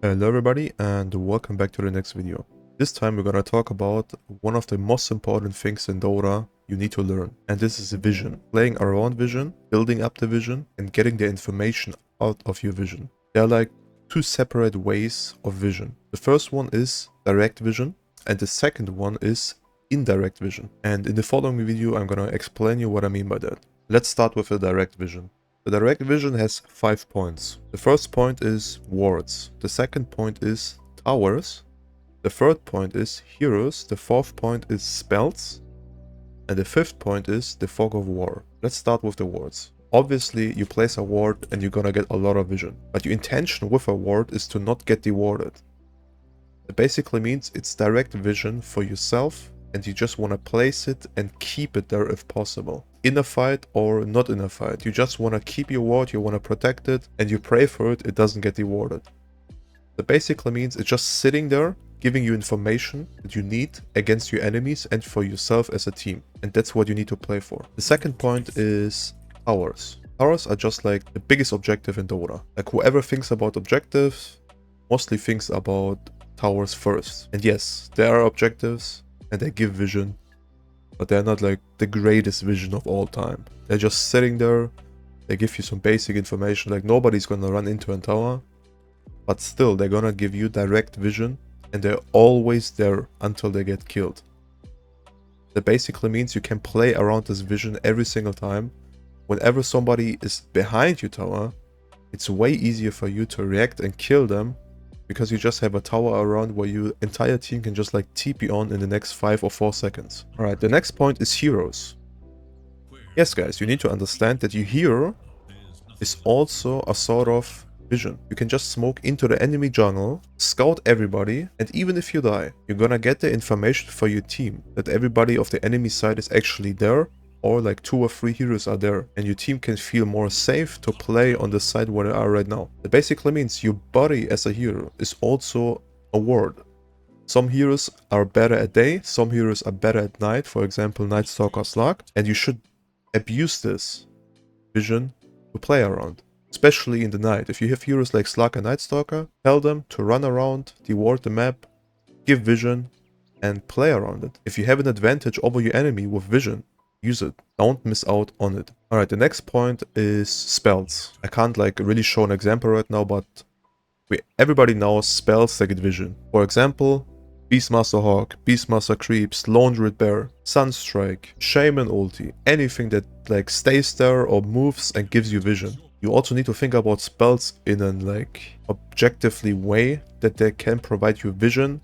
Hello everybody and welcome back to the next video. This time we're gonna talk about one of the most important things in Dota you need to learn, and this is vision. Playing around vision, building up the vision, and getting the information out of your vision. There are like two separate ways of vision. The first one is direct vision and the second one is indirect vision. And in the following video I'm gonna explain you what I mean by that. Let's start with the direct vision. The direct vision has 5 points. The first point is wards. The second point is towers. The third point is heroes. The fourth point is spells. And the fifth point is the fog of war. Let's start with the wards. Obviously, you place a ward and you're gonna get a lot of vision. But your intention with a ward is to not get dewarded. It basically means it's direct vision for yourself and you just want to place it and keep it there if possible. In a fight or not in a fight. You just want to keep your ward, you want to protect it, and you pray for it doesn't get rewarded. That basically means it's just sitting there, giving you information that you need against your enemies and for yourself as a team. And that's what you need to play for. The second point is towers. Towers are just like the biggest objective in Dota. Like whoever thinks about objectives, mostly thinks about towers first. And yes, there are objectives and they give vision, but they're not like the greatest vision of all time. They're just sitting there, they give you some basic information, like nobody's gonna run into a tower, but still they're gonna give you direct vision and they're always there until they get killed. That basically means you can play around this vision every single time. Whenever somebody is behind your tower, it's way easier for you to react and kill them because you just have a tower around where your entire team can just like TP on in the next 5 or 4 seconds. Alright, the next point is heroes. Yes guys, you need to understand that your hero is also a sort of vision. You can just smoke into the enemy jungle, scout everybody, and even if you die, you're gonna get the information for your team that everybody of the enemy side is actually there, or like 2 or 3 heroes are there, and your team can feel more safe to play on the side where they are right now. That basically means your body as a hero is also a ward. Some heroes are better at day, some heroes are better at night, for example Night Stalker Slug, and you should abuse this vision to play around, especially in the night. If you have heroes like Slug and Night Stalker, tell them to run around, deward the map, give vision, and play around it. If you have an advantage over your enemy with vision, use it. Don't miss out on it. Alright, the next point is spells. I can't like really show an example right now, but everybody knows spells that get vision. For example, Beastmaster Hawk, Beastmaster Creeps, Lone Druid Bear, Sunstrike, Shaman Ulti, anything that like stays there or moves and gives you vision. You also need to think about spells in a like objectively way that they can provide you vision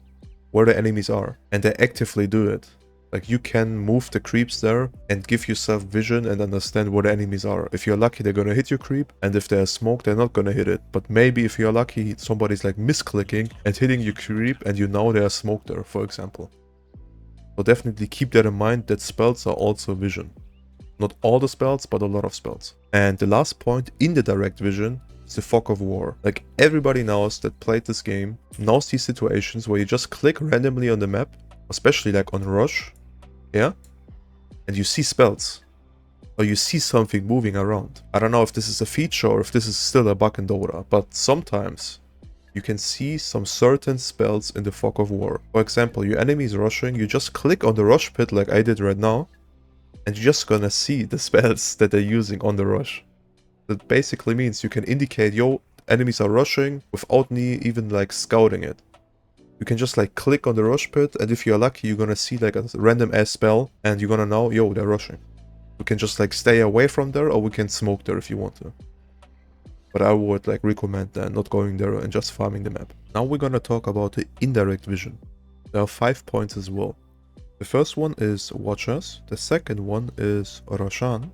where the enemies are, and they actively do it. Like you can move the creeps there and give yourself vision and understand where the enemies are. If you're lucky, they're gonna hit your creep, and if there's smoke, they're not gonna hit it. But maybe if you're lucky, somebody's like misclicking and hitting your creep and you know there's smoke there, for example. So definitely keep that in mind that spells are also vision. Not all the spells, but a lot of spells. And the last point in the direct vision is the fog of war. Like everybody knows that played this game, knows these situations where you just click randomly on the map, especially like on Rush. Yeah, and you see spells, or you see something moving around. I don't know if this is a feature or if this is still a bug in Dota, but sometimes you can see some certain spells in the fog of war. For example, your enemy is rushing, you just click on the rush pit like I did right now, and you're just gonna see the spells that they're using on the rush. That basically means you can indicate, yo, enemies are rushing without me even like scouting it. You can just like click on the rush pit, and if you're lucky, you're gonna see like a random ass spell, and you're gonna know, yo, they're rushing. You can just like stay away from there, or we can smoke there if you want to. But I would like recommend that, not going there and just farming the map. Now we're gonna talk about the indirect vision. There are 5 points as well. The first one is Watchers, the second one is Roshan,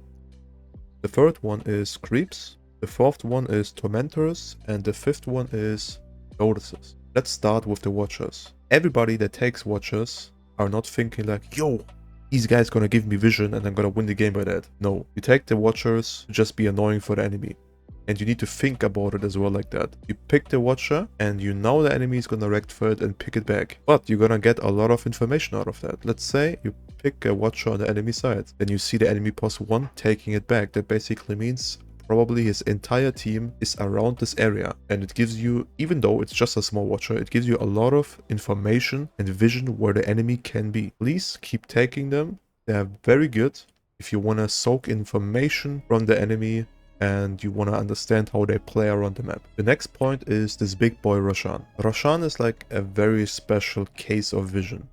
the third one is Creeps, the fourth one is Tormentors, and the fifth one is Notices. Let's start with the Watchers. Everybody that takes Watchers are not thinking like, yo, these guys gonna give me vision and I'm gonna win the game by that. No, you take the Watchers to just be annoying for the enemy. And you need to think about it as well like that. You pick the Watcher and you know the enemy is gonna react for it and pick it back. But you're gonna get a lot of information out of that. Let's say you pick a Watcher on the enemy side. Then you see the enemy +1 taking it back. That basically means probably his entire team is around this area. And it gives you, even though it's just a small watcher, it gives you a lot of information and vision where the enemy can be. Please keep taking them. They are very good if you want to soak information from the enemy and you want to understand how they play around the map. The next point is this big boy Roshan. Roshan is like a very special case of vision.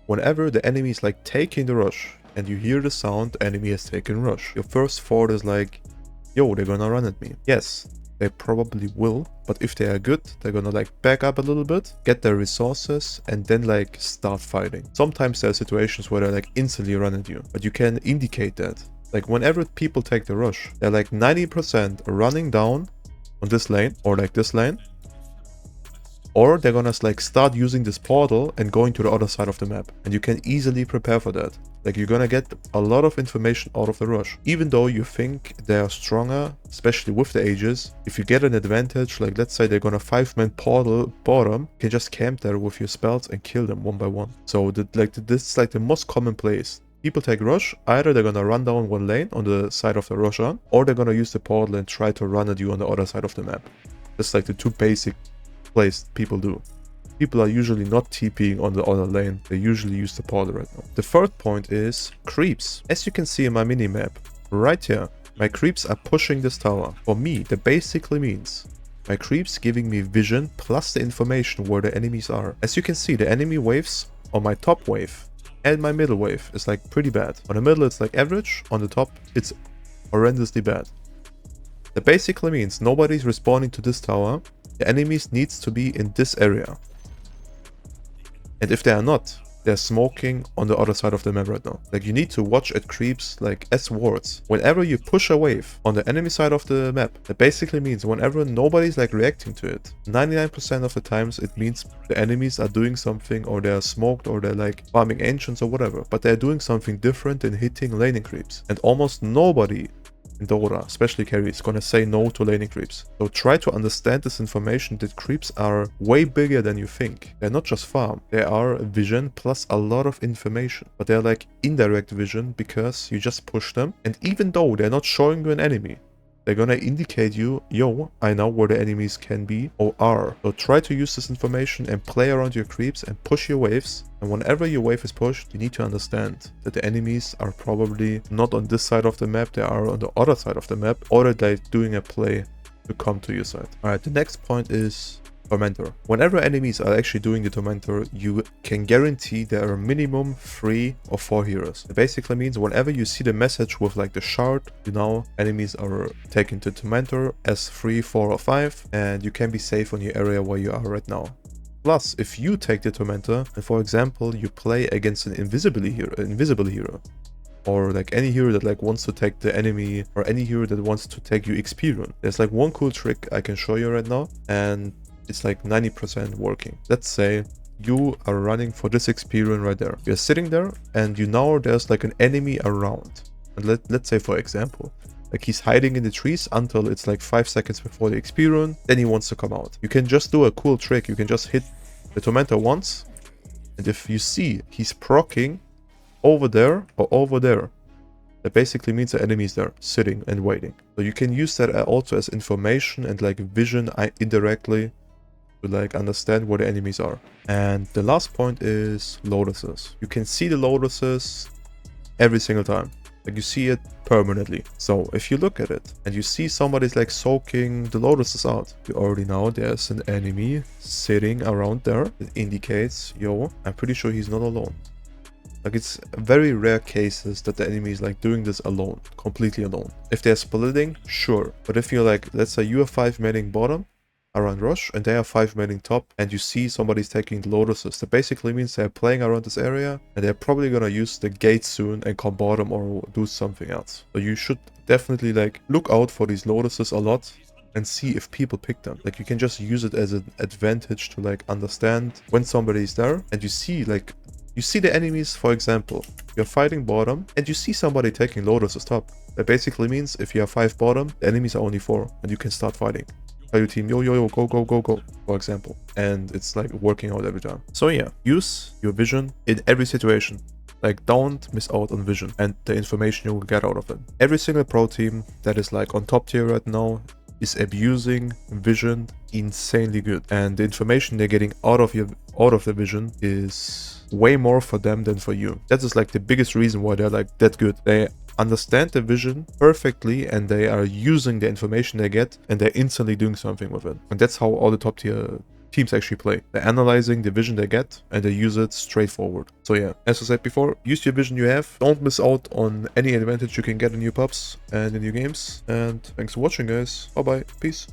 Whenever the enemy is like taking the rush and you hear the sound, the enemy has taken rush, your first thought is like, yo, they're gonna run at me. Yes, they probably will, but if they are good, they're gonna like back up a little bit, get their resources, and then like start fighting. Sometimes there are situations where they like instantly run at you, but you can indicate that. Like whenever people take the rush, they're like 90% running down on this lane or like this lane, or they're gonna like start using this portal and going to the other side of the map. And you can easily prepare for that. Like you're gonna get a lot of information out of the rush. Even though you think they are stronger, especially with the ages, if you get an advantage, like let's say they're gonna 5-man portal bottom, you can just camp there with your spells and kill them one by one. So this is like the most common place. People take rush, either they're gonna run down one lane on the side of the Roshan, or they're gonna use the portal and try to run at you on the other side of the map. That's like the two basic plays people do. People are usually not TPing on the other lane, they usually use the portal right now. The third point is creeps. As you can see in my minimap, right here, my creeps are pushing this tower. For me, that basically means my creeps giving me vision plus the information where the enemies are. As you can see, the enemy waves on my top wave and my middle wave is like pretty bad. On the middle it's like average, on the top it's horrendously bad. That basically means nobody's responding to this tower. The enemies needs to be in this area. And if they are not, they're smoking on the other side of the map right now. Like you need to watch at creeps like as wards. Whenever you push a wave on the enemy side of the map, that basically means whenever nobody's like reacting to it, 99% of the times it means the enemies are doing something, or they're smoked, or they're like farming ancients or whatever. But they're doing something different than hitting laning creeps. And almost nobody in Dota, especially carry, is gonna say no to laning creeps. So try to understand this information that creeps are way bigger than you think. They're not just farm, they are vision plus a lot of information. But they're like indirect vision because you just push them, and even though they're not showing you an enemy, they're gonna indicate you, yo, I know where the enemies can be or are. So try to use this information and play around your creeps and push your waves. And whenever your wave is pushed, you need to understand that the enemies are probably not on this side of the map, they are on the other side of the map, or that they're doing a play to come to your side. Alright, the next point is Tormentor. Whenever enemies are actually doing the Tormentor, you can guarantee there are minimum 3 or 4 heroes. It basically means whenever you see the message with like the shard, you know enemies are taking the Tormentor as 3, 4 or 5, and you can be safe on your area where you are right now. Plus, if you take the Tormentor, and for example you play against an invisible hero, or like any hero that like wants to take the enemy, or any hero that wants to take you XP rune, there's like one cool trick I can show you right now, and it's like 90% working. Let's say you are running for this XP rune right there. You're sitting there and you know there's like an enemy around. And let's say for example, like he's hiding in the trees until it's like 5 seconds before the XP rune, then he wants to come out. You can just do a cool trick. You can just hit the Tormentor once, and if you see he's proccing over there or over there, that basically means the enemy is there, sitting and waiting. So you can use that also as information and like vision indirectly to like understand where the enemies are. And the last point is lotuses. You can see the lotuses every single time. Like you see it permanently. So if you look at it and you see somebody's like soaking the lotuses out, you already know there's an enemy sitting around there. It indicates, yo, I'm pretty sure he's not alone. Like it's very rare cases that the enemy is like doing this alone, completely alone. If they're splitting, sure. But if you're like, let's say you are 5-manning bottom around rush and they are 5-manning top, and you see somebody's taking the lotuses, that basically means they're playing around this area and they're probably gonna use the gate soon and come bottom or do something else. So you should definitely like look out for these lotuses a lot and see if people pick them. Like you can just use it as an advantage to like understand when somebody is there, and you see like, you see the enemies, for example, you're fighting bottom and you see somebody taking lotuses top. That basically means if you have 5 bottom, the enemies are only 4 and you can start fighting. Tell your team, yo, yo, yo, go, go, go, go, for example. And it's like working out every time. So yeah, use your vision in every situation. Like, don't miss out on vision and the information you will get out of it. Every single pro team that is like on top tier right now is abusing vision insanely good, and the information they're getting out of the vision is way more for them than for you. That is like the biggest reason why they're like that good. They understand the vision perfectly and they are using the information they get and they're instantly doing something with it. And that's how all the top tier teams actually play. They're analyzing the vision they get and they use it straightforward. So yeah, as I said before, use your vision you have. Don't miss out on any advantage you can get in new pubs and in new games. And thanks for watching, guys. Bye bye. Peace.